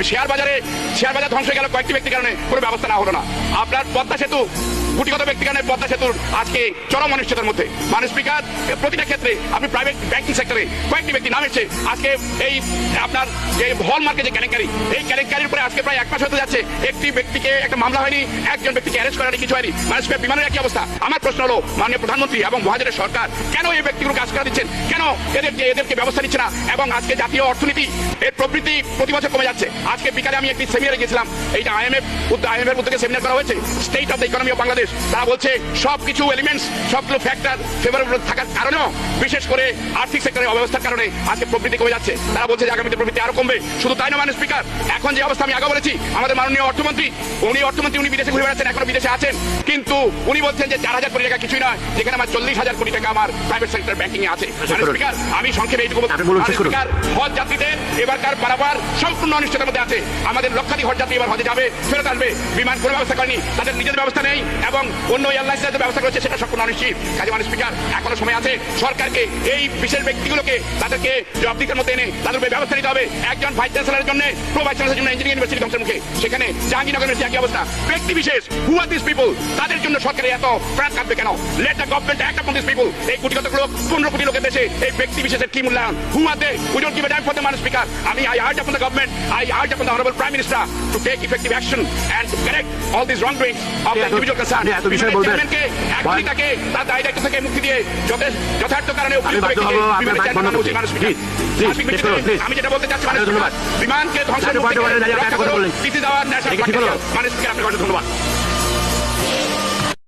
Share বাজার ধ্বংস হয়ে গেল কয়েকটি ব্যক্তির কারণে, কোনো ব্যবস্থা না হলো না। আপনার পদ্মা সেতু, গুটিগত ব্যক্তির কারণে পদ্মা সেতুর আজকে চরম অনিশ্চয়তার মধ্যে। মাননীয় স্পিকার, প্রতিটা ক্ষেত্রে আপনি প্রাইভেট ব্যাংকিং সেক্টরে কয়েকটি ব্যক্তি নাম এসেছে আজকে এই আপনার যে হলমার্কে যে কেলেঙ্কারি, এই কেলেঙ্কারির উপরে আজকে প্রায় 1 মাস হতে যাচ্ছে, একটি ব্যক্তিকে একটা মামলা হয়নি, একজন ব্যক্তিকে অ্যারেস্ট করার কিছু হয়নি। মাননীয় স্পিকার, বিমানের একই অবস্থা। আমার প্রশ্ন হলো, মাননীয় প্রধানমন্ত্রী এবং মহাজনের সরকার কেন এই ব্যক্তিগুলোকে কাজ করা দিচ্ছেন, কেন এদেরকে ব্যবস্থা নিচ্ছে না? এবং আজকে জাতীয় অর্থনীতি এর প্রবৃদ্ধি প্রতি বছর কমে যাচ্ছে। আজকে বিকালে আমি একটি সেমিনারে গেছিলাম, এইটা আইএমএফ এর উদ্যোগে সেমিনার করা হয়েছে, state of the economy of Bangladesh. তারা বলছে সবকিছু এলিমেন্টস, সবগুলো ফ্যাক্টর ফেভারেবল থাকার কারণেও, বিশেষ করে আর্থিক সেক্টরের অব্যবস্থার কারণে আজকে প্রবৃদ্ধি কমে যাচ্ছে। তারা বলছে যে আগামীতে প্রবৃদ্ধি আরো কমবে। শুধু তাই না মাননীয় স্পিকার, এখন যে অবস্থা আমি আগে বলেছি, আমাদের মাননীয় অর্থমন্ত্রী উনি বিদেশে ঘুরে বেড়াচ্ছেন, এখনো বিদেশে আছেন, কিন্তু উনি বলছেন যে 4,000 কোটি টাকা কিছুই নয়, যেখানে আমার 40,000 কোটি টাকা আমার প্রাইভেট সেক্টর ব্যাংকিং এ আছে। মাননীয় স্পিকার, আমি সংক্ষেপে এইটুকু বলতে, স্পিকার, হজ যাত্রীদের এবারকার পারাপার সম্পূর্ণ অনিশ্চয়তার মধ্যে আছে। আমাদের লক্ষাধিক হজ যাত্রী এবার হজে যাবে, ফেরত আসবে, বিমান কোনো ব্যবস্থা করেনি, তাদের নিজের ব্যবস্থা নেই, এবং অন্য এয়ারলাইন্সের যে ব্যবস্থা করেছে সেটা সম্পূর্ণ অনিশ্চিত। কাজে মাননীয় স্পিকার, এখনো সময় আছে সরকারকে এই বিশেষ ব্যক্তিগুলোকে তাদেরকে জবাবদিহিতার মধ্যে এনে তাদের উপরে ব্যবস্থা নিতে হবে। একজন ভাইস চ্যান্সেলরের জন্য, প্রো ভাইস চ্যান্সেলরের জন্য ইঞ্জিনিয়ারিং ইউনিভার্সিটি ধ্বংসের মুখে, সেখানে জাহাঙ্গীরনগর ইউনিভার্সিটি একই অবস্থা। ব্যক্তি বিশেষ, হু আর দিস পিপল, তাদের জন্য সরকারের এত প্রাণ কাটবে কেন? লেট দ্য গভর্নমেন্ট অ্যাক্ট আপন দিস পিপল। এই কোটিগত লোক, 15 কোটি লোকের দেশে এই ব্যক্তি বিশেষের কি মূল্যায়ন? Who are they? We don't give a damn for the মাননীয় speaker. I urge upon the government, I urge upon the honorable Prime Minister to take effective action and to correct all these wrongdoings of the individual concerned. চেয়ারম্যানকে এখনই তাকে তার দায় দায়িত্ব থেকে মুক্তি দিয়ে যথার্থ কারণে উপযুক্ত ব্যক্তিকে বিমানের চেয়ারম্যান বানানো উচিত। আমি যেটা বলতে চাচ্ছি, বিমানকে ধ্বংসের মুখ থেকে রক্ষা করো, this is our national party. মাননীয় স্পিকার, আপনাকে অনেক ধন্যবাদ।